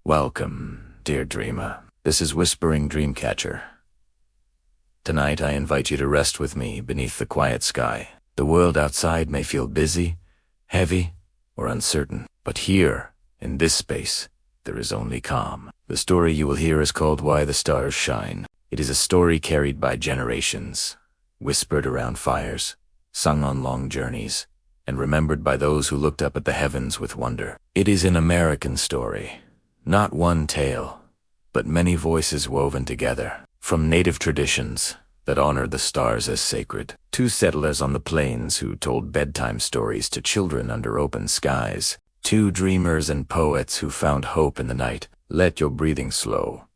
Welcome, dear dreamer. This is Whispering Dreamcatcher. Tonight I invite you to rest with me beneath the quiet sky. The world outside may feel busy, heavy, or uncertain, but here, in this space, there is only calm. The story you will hear is called Why the Stars Shine. It is a story carried by generations, whispered around fires, sung on long journeys, and remembered by those who looked up at the heavens with wonder. It is an American story, not one tale, but many voices woven together, from native traditions that honor the stars as sacred, to settlers on the plains who told bedtime stories to children under open skies, to dreamers and poets who found hope in the night. Let your breathing slow.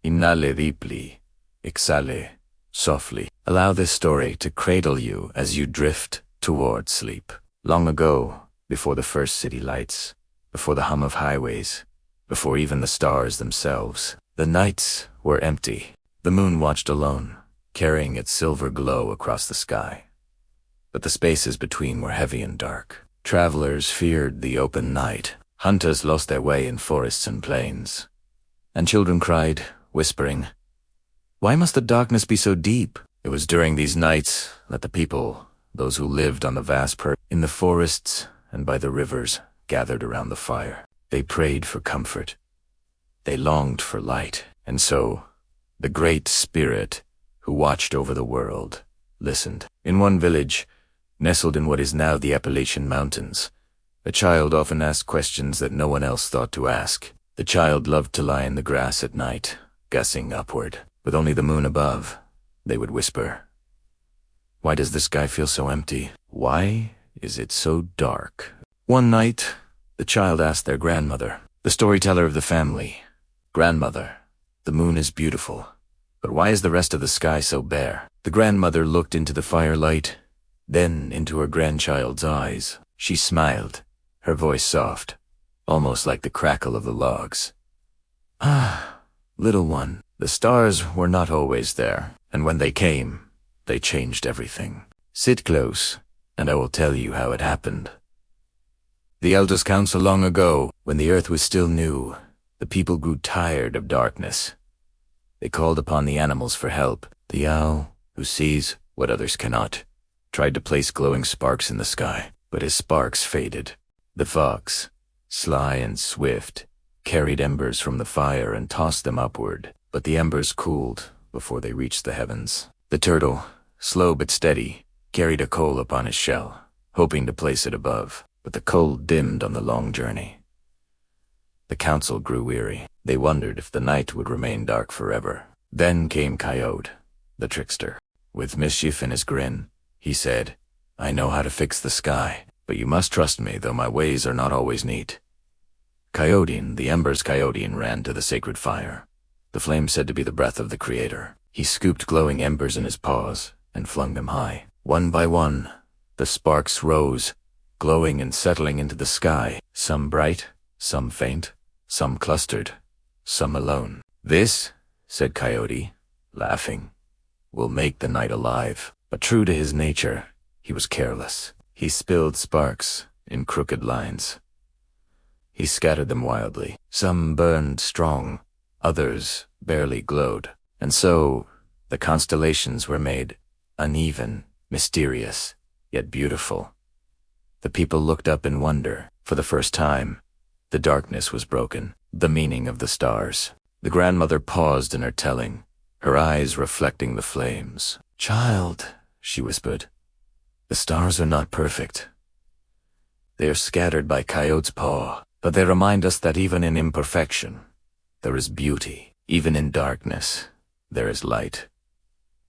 Inhale deeply, exhale softly. Allow this story to cradle you as you drift toward sleep. Long ago, before the first city lights, before the hum of highways, before even the stars themselves, the nights were empty. The moon watched alone, carrying its silver glow across the sky. But the spaces between were heavy and dark. Travelers feared the open night. Hunters lost their way in forests and plains. And children cried, whispering, "Why must the darkness be so deep?" It was during these nights that the people, those who lived on the vast in the forests and by the rivers, gathered around the fire. They prayed for comfort. They longed for light. And so, the Great Spirit, who watched over the world, listened. In one village, nestled in what is now the Appalachian Mountains, a child often asked questions that no one else thought to ask. The child loved to lie in the grass at night, gazing upward. With only the moon above, they would whisper, "Why does the sky feel so empty? Why is it so dark?" One night, the child asked their grandmother, the storyteller of the family, "Grandmother, the moon is beautiful, but why is the rest of the sky so bare?" The grandmother looked into the firelight, then into her grandchild's eyes. She smiled, her voice soft, almost like the crackle of the logs. "Ah, little one, the stars were not always there, and when they came, they changed everything. Sit close, and I will tell you how it happened." The elders' council long ago, when the earth was still new, the people grew tired of darkness. They called upon the animals for help. The owl, who sees what others cannot, tried to place glowing sparks in the sky, but his sparks faded. The fox, sly and swift, carried embers from the fire and tossed them upward, but the embers cooled before they reached the heavens. The turtle, slow but steady, carried a coal upon his shell, hoping to place it above, but the coal dimmed on the long journey. The council grew weary. They wondered if the night would remain dark forever. Then came Coyote, the trickster. With mischief in his grin, he said, "I know how to fix the sky, but you must trust me, though my ways are not always neat." Coyote, the embers Coyote, ran to the sacred fire, the flame said to be the breath of the Creator. He scooped glowing embers in his paws and flung them high. One by one, the sparks rose, glowing and settling into the sky, some bright, some faint, some clustered, some alone. "This," said Coyote, laughing, "will make the night alive." But true to his nature, he was careless. He spilled sparks in crooked lines. He scattered them wildly. Some burned strong, others barely glowed. And so, the constellations were made uneven, mysterious, yet beautiful. The people looked up in wonder. For the first time, the darkness was broken, the meaning of the stars. The grandmother paused in her telling, her eyes reflecting the flames. "Child," she whispered, "the stars are not perfect. They are scattered by Coyote's paw, but they remind us that even in imperfection, there is beauty. Even in darkness, there is light."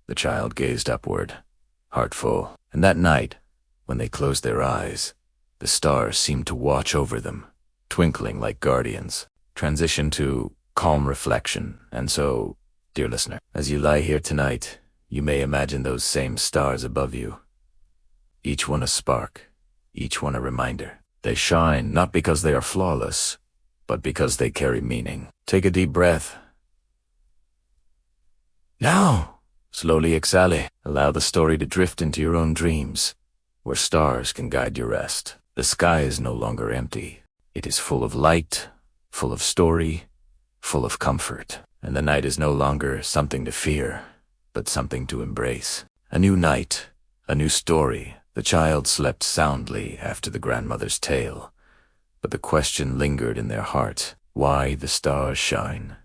The child gazed upward, heart full, and that night, when they closed their eyes, the stars seemed to watch over them, twinkling like guardians. Transition to calm reflection. And so, dear listener, as you lie here tonight, you may imagine those same stars above you. Each one a spark, each one a reminder. They shine not because they are flawless, but because they carry meaning. Take a deep breath. Now, slowly exhale. Allow the story to drift into your own dreams, where stars can guide your rest. The sky is no longer empty. It is full of light, full of story, full of comfort. And the night is no longer something to fear, but something to embrace. A new night, a new story. The child slept soundly after the grandmother's tale, but the question lingered in their heart: why the stars shine?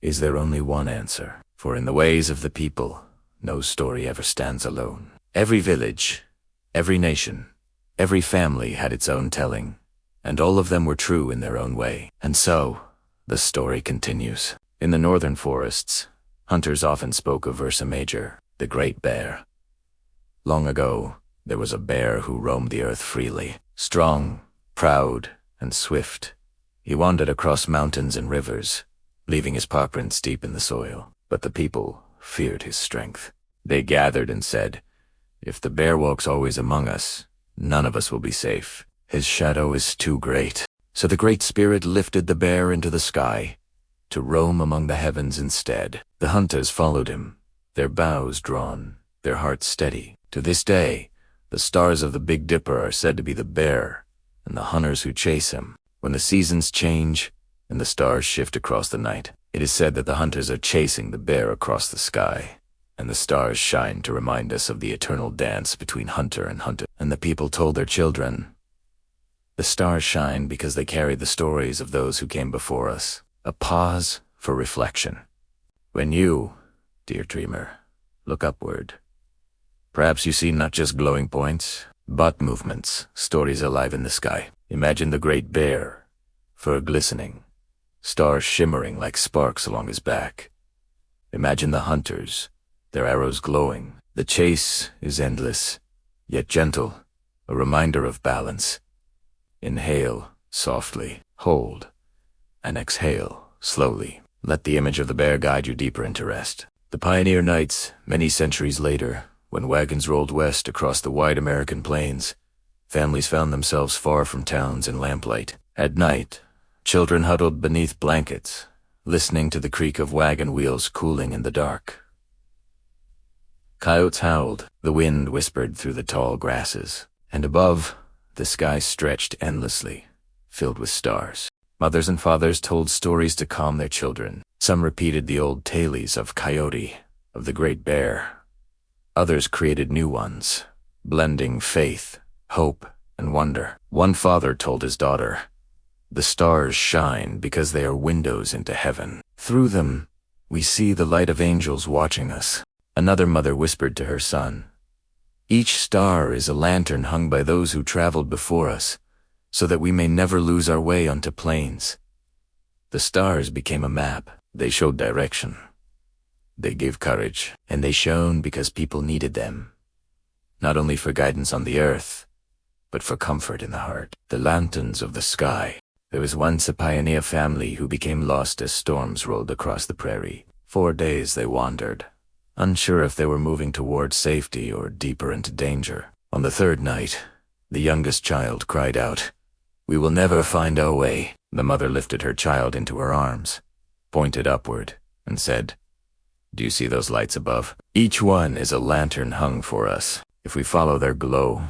Is there only one answer? For in the ways of the people, no story ever stands alone. Every village, every nation, every family had its own telling, and all of them were true in their own way. And so, the story continues. In the northern forests, hunters often spoke of Ursa Major, the great bear. Long ago, there was a bear who roamed the earth freely, strong, proud, and swift. He wandered across mountains and rivers, leaving his paw prints deep in the soil. But the people feared his strength. They gathered and said, "If the bear walks always among us, none of us will be safe. His shadow is too great." So the Great Spirit lifted the bear into the sky, to roam among the heavens instead. The hunters followed him, their bows drawn, their hearts steady. To this day, the stars of the Big Dipper are said to be the bear and the hunters who chase him. When the seasons change and the stars shift across the night, it is said that the hunters are chasing the bear across the sky, and the stars shine to remind us of the eternal dance between hunter and hunted. And the people told their children, "The stars shine because they carry the stories of those who came before us." A pause for reflection. When you, dear dreamer, look upward, perhaps you see not just glowing points, but movements, stories alive in the sky. Imagine the great bear, fur glistening, stars shimmering like sparks along his back. Imagine the hunters, their arrows glowing. The chase is endless, yet gentle, a reminder of balance. Inhale softly, hold, and exhale slowly. Let the image of the bear guide you deeper into rest. The pioneer nights, many centuries later, when wagons rolled west across the wide American plains, families found themselves far from towns in lamplight. At night, children huddled beneath blankets, listening to the creak of wagon wheels cooling in the dark. Coyotes howled, the wind whispered through the tall grasses, and above, the sky stretched endlessly, filled with stars. Mothers and fathers told stories to calm their children. Some repeated the old tales of Coyote, of the Great Bear. Others created new ones, blending faith, hope, and wonder. One father told his daughter, "The stars shine because they are windows into heaven. Through them, we see the light of angels watching us." Another mother whispered to her son, "Each star is a lantern hung by those who traveled before us, so that we may never lose our way onto plains." The stars became a map. They showed direction. They gave courage, and they shone because people needed them, not only for guidance on the earth, but for comfort in the heart. The lanterns of the sky. There was once a pioneer family who became lost as storms rolled across the prairie. 4 days they wandered, unsure if they were moving toward safety or deeper into danger. On the 3rd night, the youngest child cried out, "We will never find our way." The mother lifted her child into her arms, pointed upward, and said, "Do you see those lights above? Each one is a lantern hung for us. If we follow their glow,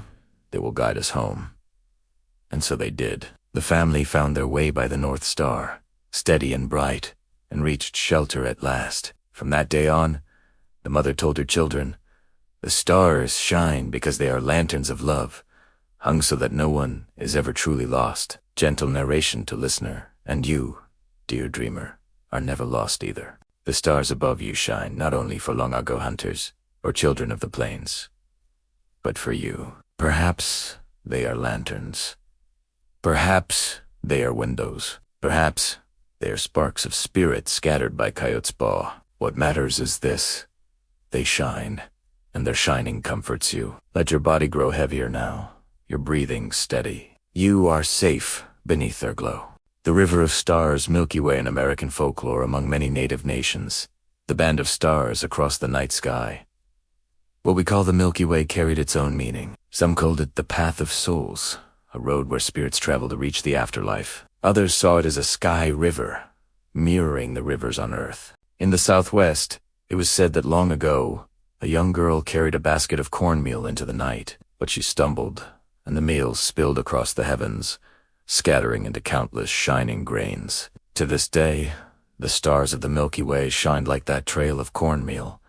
they will guide us home." And so they did. The family found their way by the North Star, steady and bright, and reached shelter at last. From that day on, the mother told her children, "The stars shine because they are lanterns of love, hung so that no one is ever truly lost." Gentle narration to listener, and you, dear dreamer, are never lost either. The stars above you shine not only for long-ago hunters or children of the plains, but for you. Perhaps they are lanterns. Perhaps they are windows. Perhaps they are sparks of spirit scattered by Coyote's paw. What matters is this: they shine, and their shining comforts you. Let your body grow heavier now, your breathing steady. You are safe beneath their glow. The River of Stars, Milky Way in American folklore among many native nations, the band of stars across the night sky. What we call the Milky Way carried its own meaning. Some called it the Path of Souls, a road where spirits travel to reach the afterlife. Others saw it as a sky river, mirroring the rivers on Earth. In the Southwest, it was said that long ago, a young girl carried a basket of cornmeal into the night, but she stumbled, and the meal spilled across the heavens, scattering into countless shining grains. To this day, The stars of the Milky Way shined like that trail of cornmeal,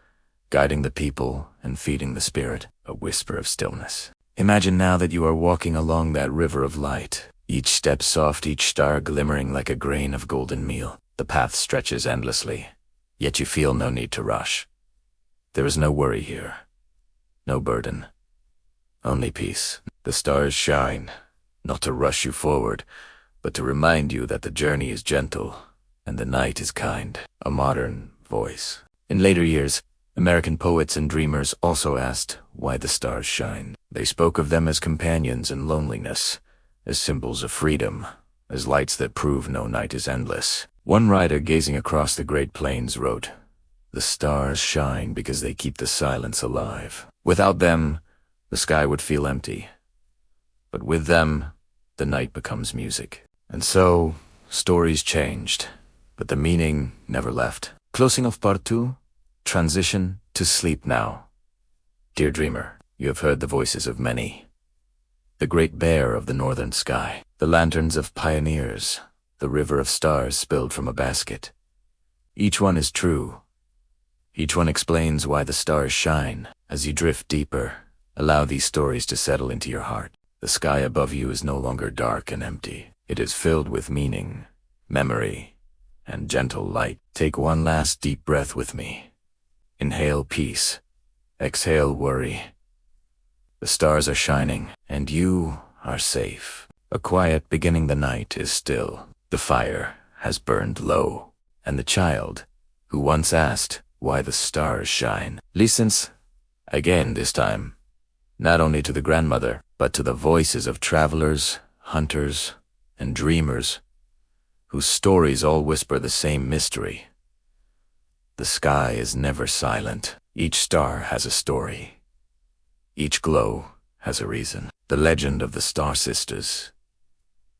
guiding the people and feeding the spirit, a whisper of stillness. Imagine now that you are walking along that river of light, each step soft, each star glimmering like a grain of golden meal. The path stretches endlessly, yet you feel no need to rush. There is no worry here, no burden, only peace. The stars shine, not to rush you forward, but to remind you that the journey is gentle and the night is kind. A modern voice. In later years, American poets and dreamers also asked why the stars shine. They spoke of them as companions in loneliness, as symbols of freedom, as lights that prove no night is endless. One writer gazing across the Great Plains wrote, "The stars shine because they keep the silence alive. Without them, the sky would feel empty. But with them, the night becomes music." And so, stories changed, but the meaning never left. Closing off part 2, transition to sleep now. Dear dreamer, you have heard the voices of many. The great bear of the northern sky, the lanterns of pioneers, the river of stars spilled from a basket. Each one is true. Each one explains why the stars shine. As you drift deeper, allow these stories to settle into your heart. The sky above you is no longer dark and empty. It is filled with meaning, memory, and gentle light. Take one last deep breath with me. Inhale peace. Exhale worry. The stars are shining, and you are safe. A quiet beginning the night is still. The fire has burned low, and the child, who once asked why the stars shine, listens again this time, not only to the grandmother, but to the voices of travelers, hunters, and dreamers, whose stories all whisper the same mystery. The sky is never silent. Each star has a story. Each glow has a reason. The legend of the Star Sisters.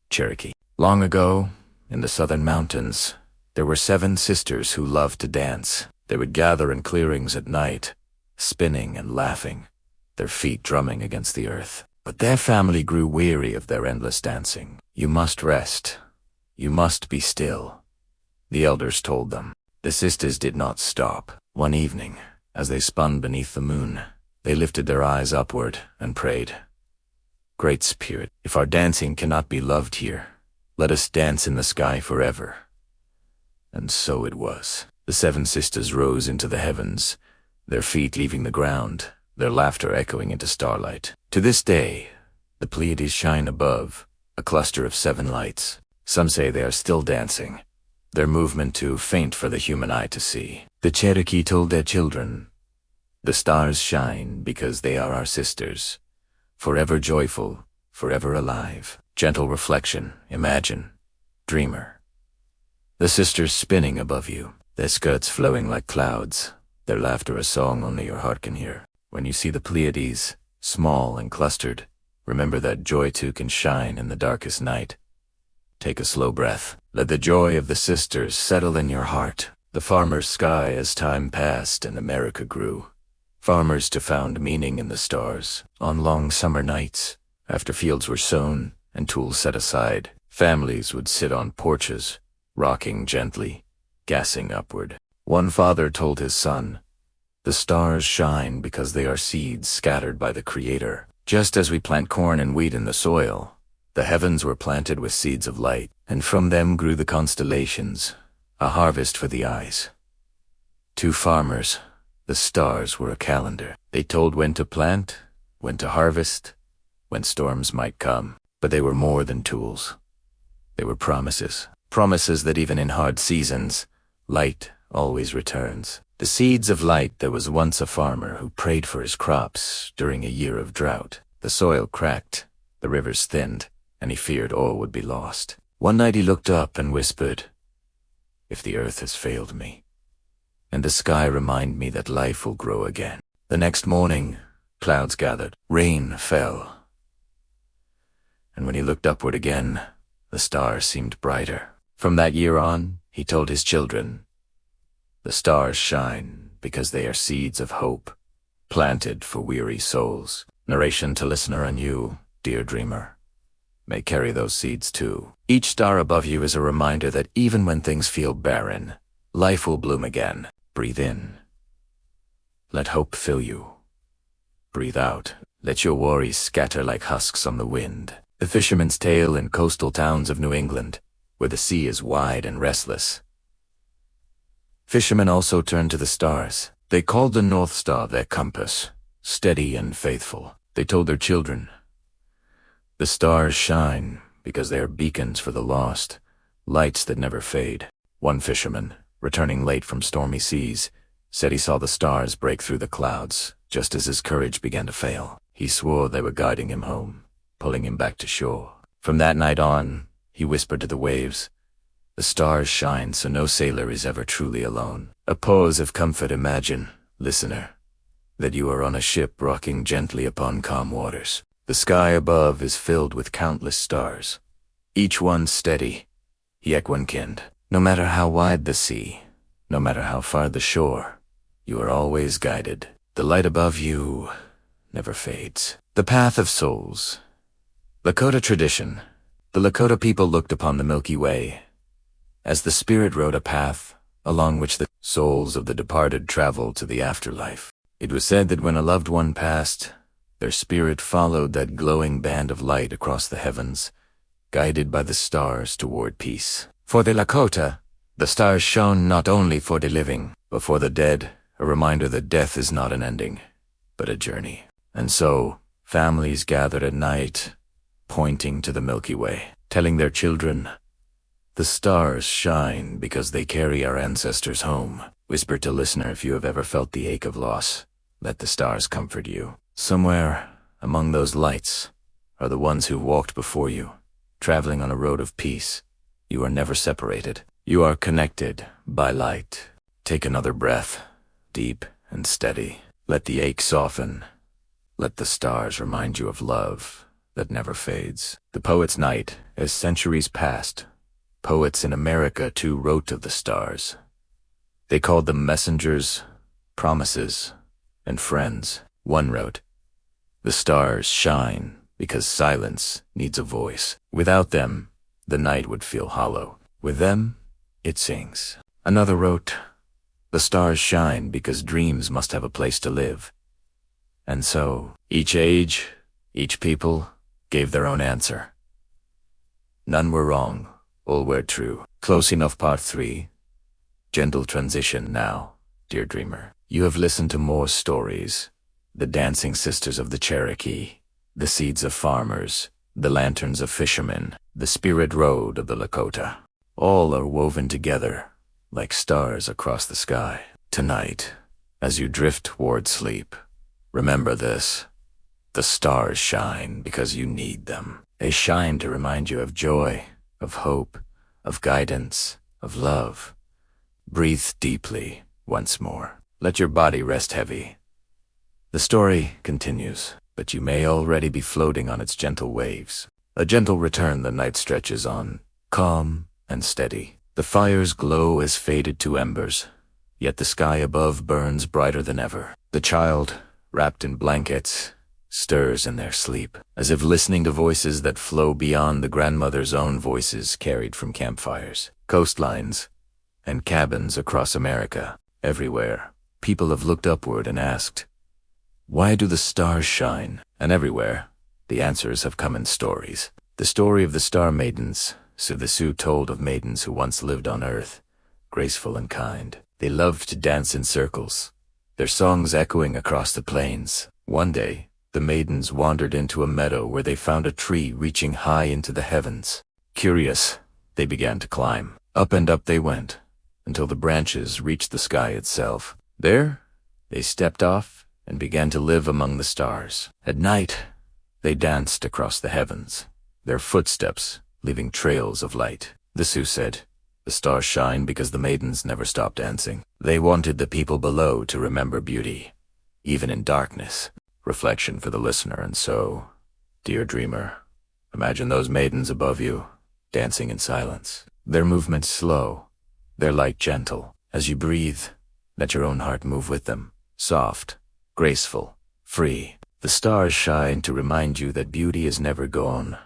Cherokee. Long ago, in the southern mountains, there were 7 sisters who loved to dance. They would gather in clearings at night, spinning and laughing, their feet drumming against the earth. But their family grew weary of their endless dancing. "You must rest. You must be still," the elders told them. The sisters did not stop. One evening, as they spun beneath the moon, they lifted their eyes upward and prayed, "Great Spirit, if our dancing cannot be loved here, let us dance in the sky forever." And so it was. The 7 sisters rose into the heavens, their feet leaving the ground, their laughter echoing into starlight. To this day, the Pleiades shine above, a cluster of 7 lights. Some say they are still dancing, their movement too faint for the human eye to see. The Cherokee told their children, "The stars shine because they are our sisters, forever joyful, forever alive." Gentle reflection, imagine, dreamer. The sisters spinning above you, their skirts flowing like clouds, their laughter a song only your heart can hear. When you see the Pleiades, small and clustered, remember that joy too can shine in the darkest night. Take a slow breath. Let the joy of the sisters settle in your heart. The farmer's sky as time passed and America grew. Farmers to found meaning in the stars. On long summer nights, after fields were sown and tools set aside, families would sit on porches, rocking gently, gassing upward. One father told his son, "The stars shine because they are seeds scattered by the Creator. Just as we plant corn and wheat in the soil, the heavens were planted with seeds of light, and from them grew the constellations, a harvest for the eyes." To farmers, the stars were a calendar. They told when to plant, when to harvest, when storms might come. But they were more than tools. They were promises. Promises that even in hard seasons, light always returns. The seeds of light. There was once a farmer who prayed for his crops during a year of drought. The soil cracked, the rivers thinned, and he feared all would be lost. One night he looked up and whispered, "If the earth has failed me, and the sky remind me that life will grow again." The next morning, clouds gathered, rain fell. And when he looked upward again, the stars seemed brighter. From that year on, he told his children, "The stars shine because they are seeds of hope, planted for weary souls." Narration to listener and you, dear dreamer, may carry those seeds too. Each star above you is a reminder that even when things feel barren, Life will bloom again. Breathe in. Let hope fill you. Breathe out. Let your worries scatter like husks on the wind. The Fisherman's Tale in coastal towns of New England, where the sea is wide and restless. Fishermen also turned to the stars. They called the North Star their compass, steady and faithful. They told their children, "The stars shine because they are beacons for the lost, lights that never fade." One fisherman, returning late from stormy seas, said he saw the stars break through the clouds just as his courage began to fail. He swore they were guiding him home, pulling him back to shore. From that night on, he whispered to the waves, "The stars shine so no sailor is ever truly alone." A pause of comfort. Imagine, listener, that you are on a ship rocking gently upon calm waters. The sky above is filled with countless stars, each one steady, yet one-kind. No matter how wide the sea, no matter how far the shore, you are always guided. The light above you never fades. The Path of Souls. Lakota tradition. The Lakota people looked upon the Milky Way as the spirit rode a path along which the souls of the departed traveled to the afterlife. It was said that when a loved one passed, their spirit followed that glowing band of light across the heavens, guided by the stars toward peace. For the Lakota, the stars shone not only for the living, but for the dead, a reminder that death is not an ending, but a journey. And so, families gathered at night, pointing to the Milky Way, telling their children, "The stars shine because they carry our ancestors home." Whisper to listener if you have ever felt the ache of loss. Let the stars comfort you. Somewhere among those lights are the ones who walked before you, traveling on a road of peace. You are never separated. You are connected by light. Take another breath, deep and steady. Let the ache soften. Let the stars remind you of love that never fades. The Poet's Night. As centuries passed, poets in America too wrote of the stars. They called them messengers, promises, and friends. One wrote, "The stars shine because silence needs a voice. Without them, the night would feel hollow. With them, it sings." Another wrote, "The stars shine because dreams must have a place to live." And so, each age, each people, gave their own answer. None were wrong, all were true. Close enough. Part 3. Gentle transition now, dear dreamer. You have listened to more stories. The dancing sisters of the Cherokee, the seeds of farmers, the lanterns of fishermen, the spirit road of the Lakota. All are woven together like stars across the sky. Tonight, as you drift toward sleep, remember this. The stars shine because you need them. They shine to remind you of joy, of hope, of guidance, of love. Breathe deeply once more. Let your body rest heavy. The story continues, but you may already be floating on its gentle waves. A gentle return. The night stretches on, calm and steady. The fires glow as faded to embers, yet the sky above burns brighter than ever. The child, wrapped in blankets, stirs in their sleep, as if listening to voices that flow beyond the grandmother's own voices carried from campfires. Coastlines and cabins across America, everywhere, people have looked upward and asked, "Why do the stars shine?" And everywhere, the answers have come in stories. The story of the Star Maidens. So the Sioux told of maidens who once lived on earth, graceful and kind. They loved to dance in circles, their songs echoing across the plains. One day, the maidens wandered into a meadow where they found a tree reaching high into the heavens. Curious, they began to climb. Up and up they went, until the branches reached the sky itself. There, they stepped off and began to live among the stars. At night, they danced across the heavens, their footsteps leaving trails of light. The Sioux said, "The stars shine because the maidens never stopped dancing." They wanted the people below to remember beauty, even in darkness. Reflection for the listener. And so, dear dreamer, imagine those maidens above you, dancing in silence. Their movements slow, their light gentle. As you breathe, let your own heart move with them, soft, graceful, free. The stars shine to remind you that beauty is never gone,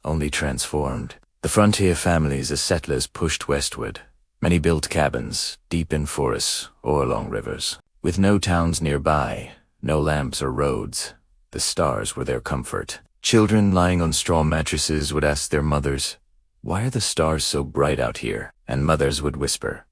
only transformed. The frontier families as settlers pushed westward, Many built cabins, deep in forests or along rivers. With no towns nearby, no lamps or roads, the stars were their comfort. Children lying on straw mattresses would ask their mothers, "Why are the stars so bright out here?" And mothers would whisper,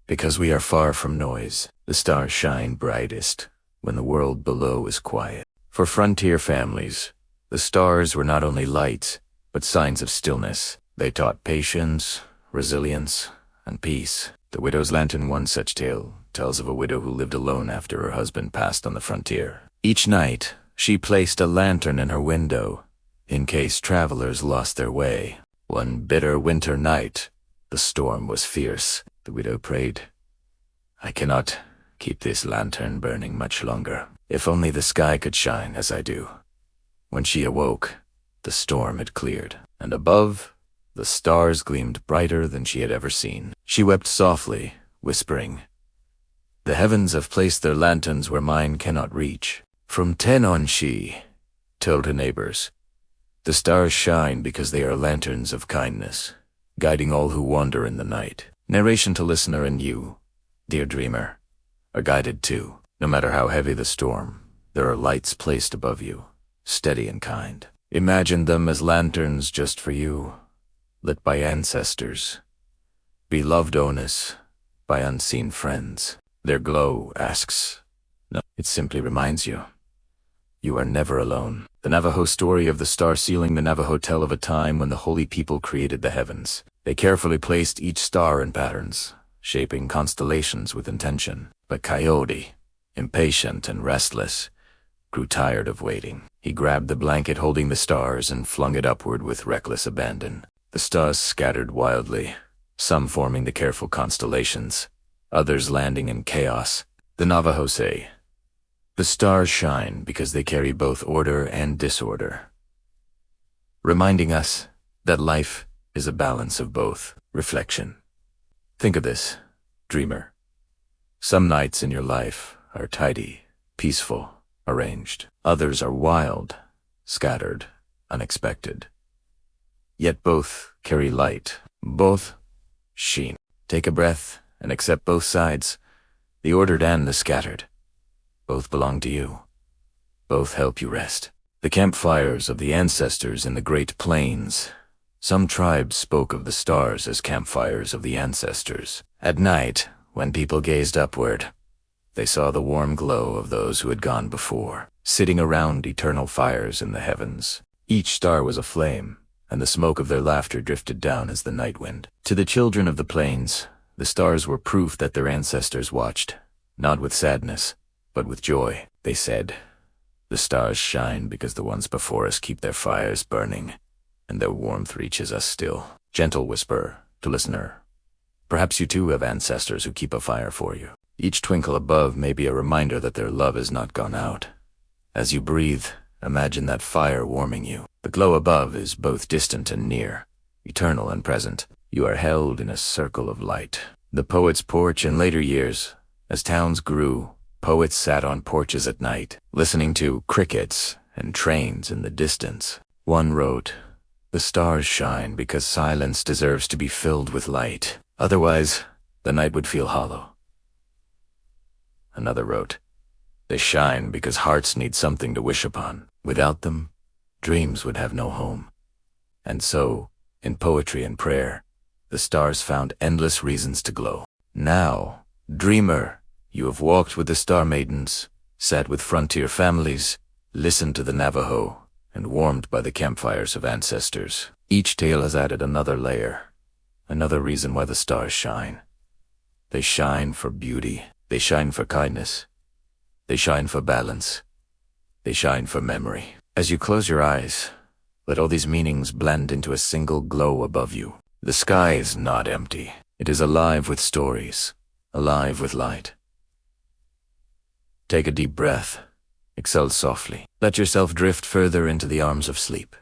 "Because we are far from noise. The stars shine brightest when the world below is quiet." For frontier families, the stars were not only lights, but signs of stillness. They taught patience, resilience, and peace. The Widow's Lantern, one such tale, tells of a widow who lived alone after her husband passed on the frontier. Each night, she placed a lantern in her window, in case travelers lost their way. One bitter winter night, the storm was fierce. The widow prayed, "I cannot keep this lantern burning much longer. If only the sky could shine as I do." When she awoke, the storm had cleared, and above, the stars gleamed brighter than she had ever seen. She wept softly, whispering, "The heavens have placed their lanterns where mine cannot reach." From then on she told her neighbors, "The stars shine because they are lanterns of kindness, guiding all who wander in the night." Narration to listener and you, dear dreamer, are guided too. No matter how heavy the storm, there are lights placed above you, steady and kind. Imagine them as lanterns just for you, lit by ancestors, beloved onus by unseen friends. Their glow asks, no, it simply reminds you, you are never alone. The Navajo story of the star sealing. The Navajo tell of a time when the holy people created the heavens. They carefully placed each star in patterns, shaping constellations with intention. But Coyote, impatient and restless, grew tired of waiting. He grabbed the blanket holding the stars and flung it upward with reckless abandon. The stars scattered wildly, some forming the careful constellations, others landing in chaos. The Navajo say, "The stars shine because they carry both order and disorder," reminding us that life is a balance of both. Reflection. Think of this, dreamer. Some nights in your life are tidy, peaceful, arranged. Others are wild, scattered, unexpected. Yet both carry light, both sheen. Take a breath and accept both sides, the ordered and the scattered. Both belong to you. Both help you rest. The campfires of the ancestors in the Great Plains. Some tribes spoke of the stars as campfires of the ancestors. At night, when people gazed upward, they saw the warm glow of those who had gone before, sitting around eternal fires in the heavens. Each star was a flame, and the smoke of their laughter drifted down as the night wind. To the children of the plains, the stars were proof that their ancestors watched, not with sadness, but with joy. They said, "The stars shine because the ones before us keep their fires burning, and their warmth reaches us still." Gentle whisper to listener. Perhaps you too have ancestors who keep a fire for you. Each twinkle above may be a reminder that their love has not gone out. As you breathe, imagine that fire warming you. The glow above is both distant and near, eternal and present. You are held in a circle of light. The poet's porch. In later years, as towns grew, poets sat on porches at night, listening to crickets and trains in the distance. One wrote, "The stars shine because silence deserves to be filled with light. Otherwise, the night would feel hollow." Another wrote, "They shine because hearts need something to wish upon. Without them, dreams would have no home." And so, in poetry and prayer, the stars found endless reasons to glow. Now, dreamer, you have walked with the star maidens, sat with frontier families, listened to the Navajo, and warmed by the campfires of ancestors. Each tale has added another layer, another reason why the stars shine. They shine for beauty, they shine for kindness, they shine for balance, they shine for memory. As you close your eyes, let all these meanings blend into a single glow above you. The sky is not empty. It is alive with stories, alive with light. Take a deep breath. Exhale softly. Let yourself drift further into the arms of sleep.